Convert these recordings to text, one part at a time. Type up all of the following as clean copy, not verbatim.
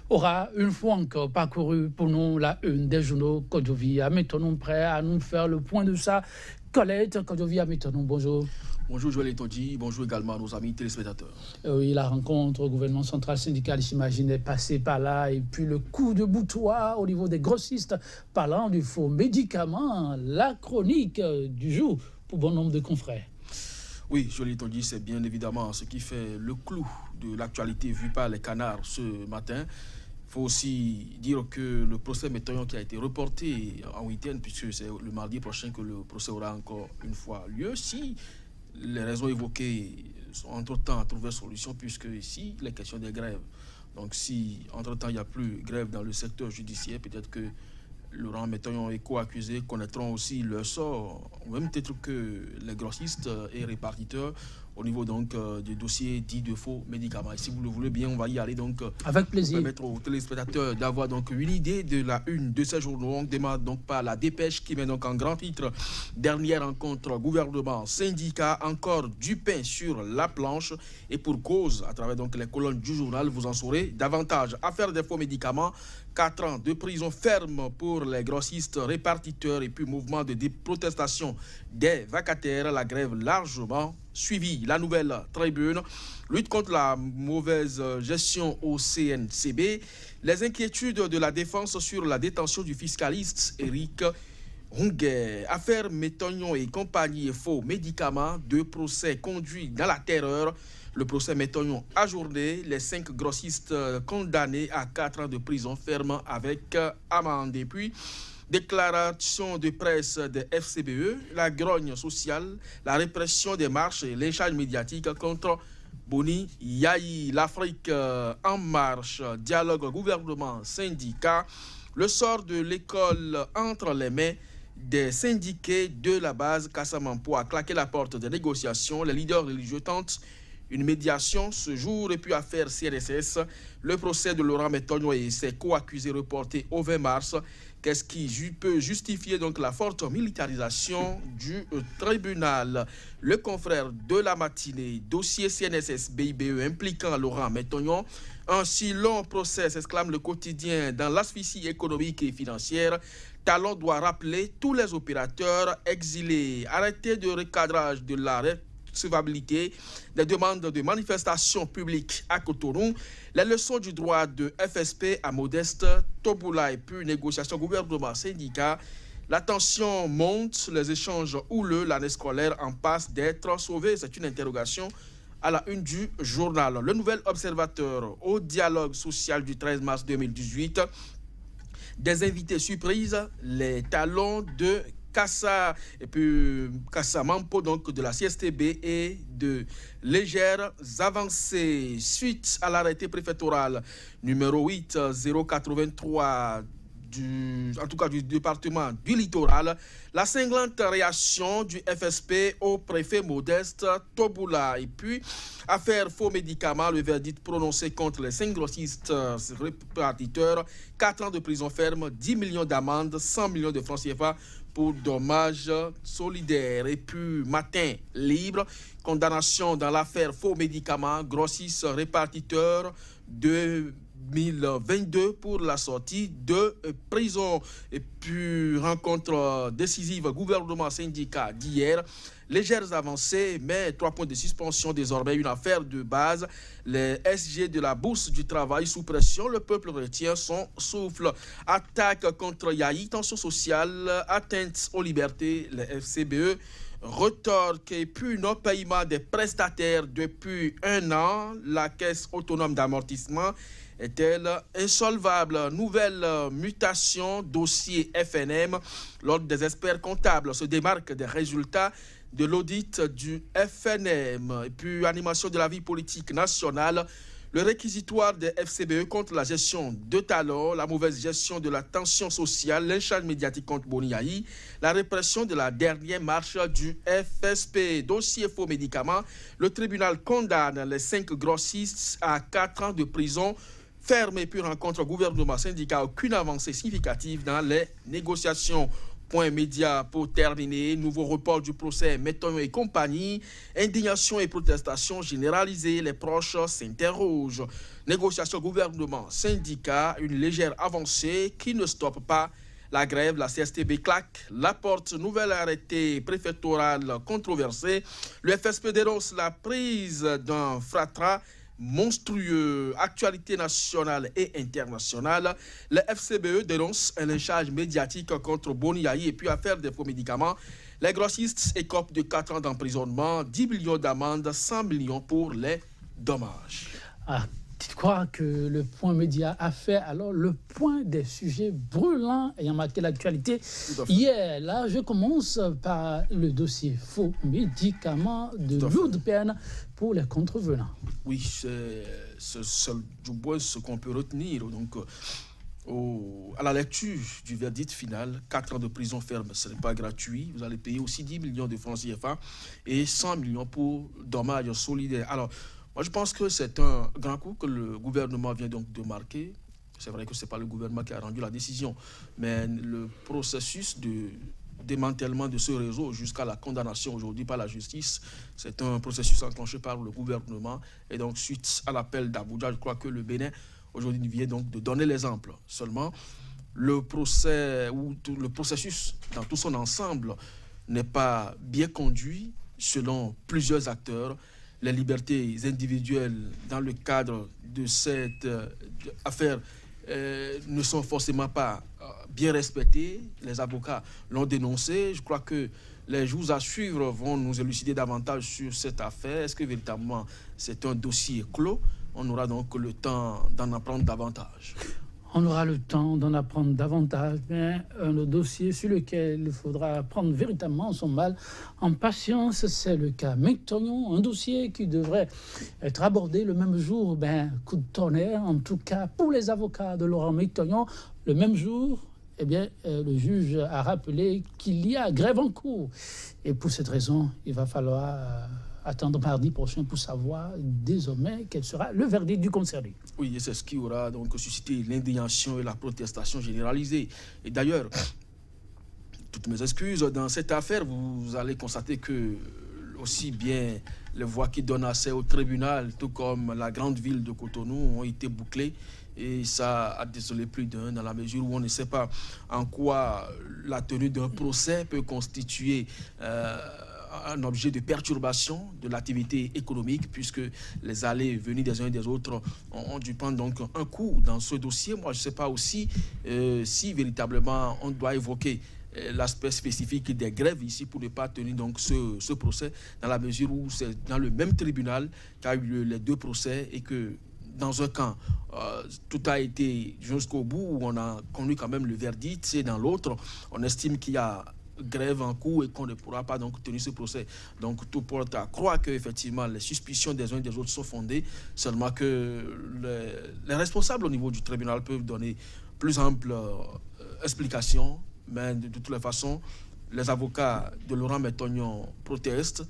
aura une fois encore parcouru pour nous la une des journaux Kodjovia. Mettons-nous prêts à nous faire le point de ça. Colette Kodjovia, mettons-nous, bonjour. Bonjour Joël Etondi, bonjour également à nos amis téléspectateurs. Oui, la rencontre au gouvernement central syndical, j'imagine, est passée par là. Et puis le coup de boutoir au niveau des grossistes, parlant du faux médicament, la chronique du jour pour bon nombre de confrères. Oui, Joël Etondi, c'est bien évidemment ce qui fait le clou de l'actualité vue par les canards ce matin. Il faut aussi dire que le procès Métoyon qui a été reporté en week-end, puisque c'est le mardi prochain que le procès aura encore une fois lieu, si les raisons évoquées sont entre-temps à trouver solution, puisque ici, les questions des grèves. Donc si entre-temps il n'y a plus grève dans le secteur judiciaire, peut-être que Laurent Métoyon et co-accusés connaîtront aussi leur sort, au même titre que les grossistes et répartiteurs, au niveau donc du dossier dit de faux médicaments. Et si vous le voulez bien, on va y aller donc avec plaisir. Pour permettre aux téléspectateurs d'avoir donc une idée de la une de ces journaux. On démarre donc par la dépêche qui met donc en grand titre: dernière rencontre gouvernement syndicat, encore du pain sur la planche, et pour cause. À travers donc les colonnes du journal, vous en saurez davantage. Affaire des faux médicaments, 4 ans de prison ferme pour les grossistes répartiteurs, et puis mouvement de protestation des vacataires, la grève largement suivi. La nouvelle tribune, lutte contre la mauvaise gestion au CNCB, les inquiétudes de la défense sur la détention du fiscaliste Éric Ronguet, affaire Métoyon et compagnie, faux médicaments, 2 procès conduits dans la terreur. Le procès Métoyon ajourné, les 5 grossistes condamnés à 4 ans de prison ferme avec amende. Et puis déclaration de presse des FCBE, la grogne sociale, la répression des marches et l'échange médiatique contre Boni Yahi, l'Afrique en marche, dialogue gouvernement-syndicat, le sort de l'école entre les mains des syndiqués de la base. Kassamampo a claqué la porte des négociations, les leaders religieux tentent une médiation ce jour. Et puis affaire CNSS, le procès de Laurent Métoyon et ses co-accusés reporté au 20 mars. Qu'est-ce qui peut justifier donc la forte militarisation du tribunal? Le confrère de la matinée, dossier CNSS BIBE impliquant Laurent Métoyon. Un si long procès, s'exclame le quotidien, dans l'asphyxie économique et financière. Talon doit rappeler tous les opérateurs exilés. Arrêté de recadrage de la recevabilité des demandes de manifestation publique à Cotonou, les leçons du droit de FSP à Modeste Toboula, et puis négociation gouvernement-syndicat. La tension monte, les échanges houleux, l'année scolaire en passe d'être sauvée. C'est une interrogation à la une du journal. Le nouvel observateur au dialogue social du 13 mars 2018. Des invités surprises, les talons de Kassa et puis Kassamampo, donc de la CSTB, et de légères avancées suite à l'arrêté préfectoral numéro 8-083 du département du littoral. La cinglante réaction du FSP au préfet Modeste Toboula. Et puis affaire faux médicaments, le verdict prononcé contre les 5 grossistes répartiteurs, 4 ans de prison ferme, 10 millions d'amende, 100 millions de francs CFA pour dommages solidaires. Et puis matin libre, condamnation dans l'affaire faux médicaments, grossistes répartiteurs 2022 pour la sortie de prison. Et puis rencontre décisive gouvernement syndicat d'hier. Légères avancées, mais 3 points de suspension désormais, une affaire de base. Les SG de la Bourse du Travail sous pression, le peuple retient son souffle. Attaque contre Yahi, tension sociale, atteinte aux libertés, les FCBE retorque. Et puis non-paiement des prestataires depuis 1 an. La caisse autonome d'amortissement est-elle insolvable? Nouvelle mutation, dossier FNM. L'ordre des experts comptables se démarque des résultats de l'audit du FNM. Et puis animation de la vie politique nationale, le réquisitoire des FCBE contre la gestion de talents, la mauvaise gestion de la tension sociale, l'échange médiatique contre Boni Yahi, la répression de la dernière marche du FSP. Dossier faux médicaments, le tribunal condamne les 5 grossistes à 4 ans de prison ferme. Et puis rencontre gouvernement syndicat, aucune avancée significative dans les négociations. Point média pour terminer, nouveau report du procès Métonio et compagnie, indignation et protestation généralisée, les proches s'interrogent. Négociation gouvernement, syndicat, une légère avancée qui ne stoppe pas la grève. La CSTB claque la porte, nouvel arrêté préfectoral controversé. Le FSP dénonce la prise d'un fratras monstrueux. Actualité nationale et internationale. Le FCBE dénonce un lynchage médiatique contre Boni Yayi et puis affaire des faux médicaments. Les grossistes écopent de 4 ans d'emprisonnement, 10 millions d'amendes, 100 millions pour les dommages. Tu crois que le point média a fait alors le point des sujets brûlants ayant marqué l'actualité hier? Là, je commence par le dossier faux médicaments de lourde peine pour les contrevenants. Oui, c'est du moins ce qu'on peut retenir. Donc, à la lecture du verdict final, 4 ans de prison ferme, ce n'est pas gratuit. Vous allez payer aussi 10 millions de francs CFA et 100 millions pour dommages solidaires. Alors, moi, je pense que c'est un grand coup que le gouvernement vient donc de marquer. C'est vrai que ce n'est pas le gouvernement qui a rendu la décision, mais le processus de démantèlement de ce réseau jusqu'à la condamnation aujourd'hui par la justice, c'est un processus enclenché par le gouvernement. Et donc, suite à l'appel d'Abuja, je crois que le Bénin, aujourd'hui, vient donc de donner l'exemple. Seulement, le procès ou le processus dans tout son ensemble n'est pas bien conduit selon plusieurs acteurs. Les libertés individuelles dans le cadre de cette affaire ne sont forcément pas bien respectées. Les avocats l'ont dénoncé. Je crois que les jours à suivre vont nous élucider davantage sur cette affaire. Est-ce que véritablement c'est un dossier clos? On aura donc le temps d'en apprendre davantage. On aura le temps d'en apprendre davantage, mais un dossier sur lequel il faudra prendre véritablement son mal en patience, c'est le cas Métonio, un dossier qui devrait être abordé le même jour, coup de tonnerre, en tout cas pour les avocats de Laurent Métonio, le même jour. Eh bien, le juge a rappelé qu'il y a grève en cours. Et pour cette raison, il va falloir attendre mardi prochain pour savoir désormais quel sera le verdict du concerné. Oui, et c'est ce qui aura donc suscité l'indignation et la protestation généralisée. Et d'ailleurs, toutes mes excuses, dans cette affaire, vous allez constater que aussi bien les voies qui donnent accès au tribunal, tout comme la grande ville de Cotonou, ont été bouclées. Et ça a désolé plus d'un, dans la mesure où on ne sait pas en quoi la tenue d'un procès peut constituer un objet de perturbation de l'activité économique, puisque les allées et venues des uns et des autres ont dû prendre donc un coup dans ce dossier. Moi, je ne sais pas aussi si véritablement on doit évoquer l'aspect spécifique des grèves ici pour ne pas tenir donc ce procès, dans la mesure où c'est dans le même tribunal qu'a eu lieu les deux procès et que dans un camp, tout a été jusqu'au bout où on a connu quand même le verdict, et dans l'autre, on estime qu'il y a grève en cours et qu'on ne pourra pas donc tenir ce procès. Donc tout porte à croire que effectivement les suspicions des uns et des autres sont fondées, seulement que les responsables au niveau du tribunal peuvent donner plus ample explications, mais de toutes les façons, les avocats de Laurent Métonio protestent,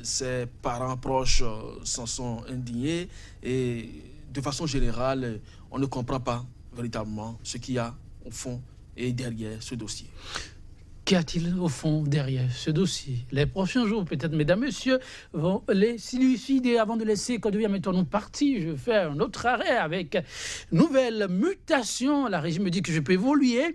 ses parents proches s'en sont indignés et de façon générale, on ne comprend pas véritablement ce qu'il y a au fond et derrière ce dossier. Qu'y a-t-il au fond derrière ce dossier? Les prochains jours, peut-être, mesdames, messieurs, vont les s'élucider. Avant de laisser Codevia Métonio partir, je fais un autre arrêt avec nouvelle mutation. La régie me dit que je peux évoluer.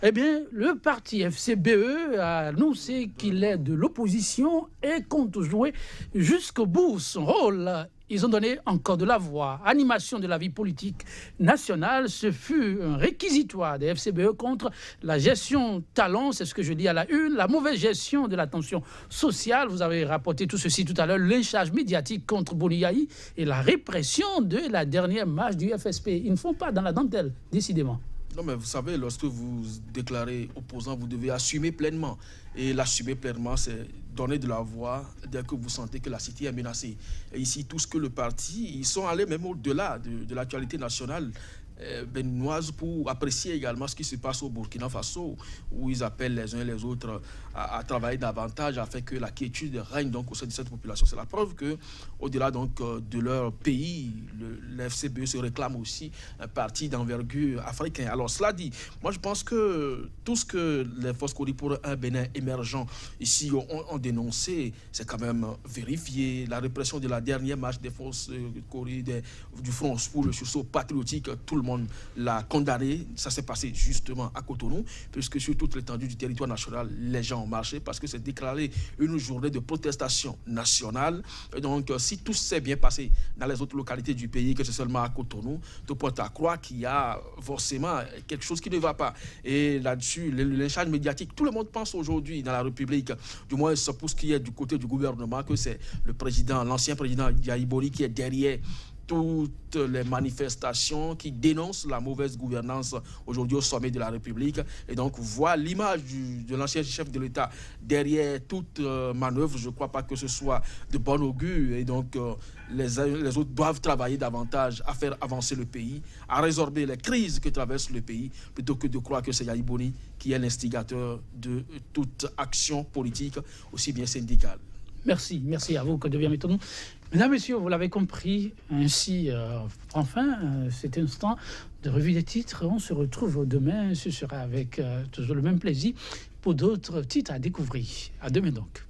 Eh bien, le parti FCBE a annoncé qu'il est de l'opposition et compte jouer jusqu'au bout son rôle. Ils ont donné encore de la voix. Animation de la vie politique nationale, ce fut un réquisitoire des FCBE contre la gestion talent, c'est ce que je dis à la une, la mauvaise gestion de la tension sociale. Vous avez rapporté tout ceci tout à l'heure, le lynchage médiatique contre Boni Yayi et la répression de la dernière marche du FSP. Ils ne font pas dans la dentelle, décidément. Non, mais vous savez, lorsque vous déclarez opposant, vous devez assumer pleinement. Et l'assumer pleinement, c'est donner de la voix dès que vous sentez que la cité est menacée. Et ici, tout ce que le parti, ils sont allés même au-delà de l'actualité nationale. béninoise pour apprécier également ce qui se passe au Burkina Faso, où ils appellent les uns et les autres à travailler davantage afin que la quiétude règne donc au sein de cette population. C'est la preuve que, au-delà donc de leur pays, le FCBE se réclame aussi un parti d'envergure africain. Alors cela dit, moi je pense que tout ce que les forces Kori pour un Bénin émergent ici ont dénoncé, c'est quand même vérifié. La répression de la dernière marche des forces Kori du Front pour le sursaut patriotique, tout le monde l'a condamné. Ça s'est passé justement à Cotonou, puisque sur toute l'étendue du territoire national, les gens ont marché parce que c'est déclaré une journée de protestation nationale. Et donc, si tout s'est bien passé dans les autres localités du pays, que c'est seulement à Cotonou, tout porte à croire qu'il y a forcément quelque chose qui ne va pas. Et là-dessus, le lynchage médiatique, tout le monde pense aujourd'hui dans la République, du moins pour ce qui est du côté du gouvernement, que c'est le président, l'ancien président Yahi Boni qui est derrière toutes les manifestations qui dénoncent la mauvaise gouvernance aujourd'hui au sommet de la République. Et donc, voir l'image de l'ancien chef de l'État derrière toute manœuvre, je ne crois pas que ce soit de bon augure. Et donc, les autres doivent travailler davantage à faire avancer le pays, à résorber les crises que traverse le pays, plutôt que de croire que c'est Yahi Boni qui est l'instigateur de toute action politique, aussi bien syndicale. Merci à vous, que devient méthode. Mesdames, Messieurs, vous l'avez compris, ainsi, enfin, cet instant de revue des titres. On se retrouve demain, ce sera avec toujours le même plaisir pour d'autres titres à découvrir. À demain donc.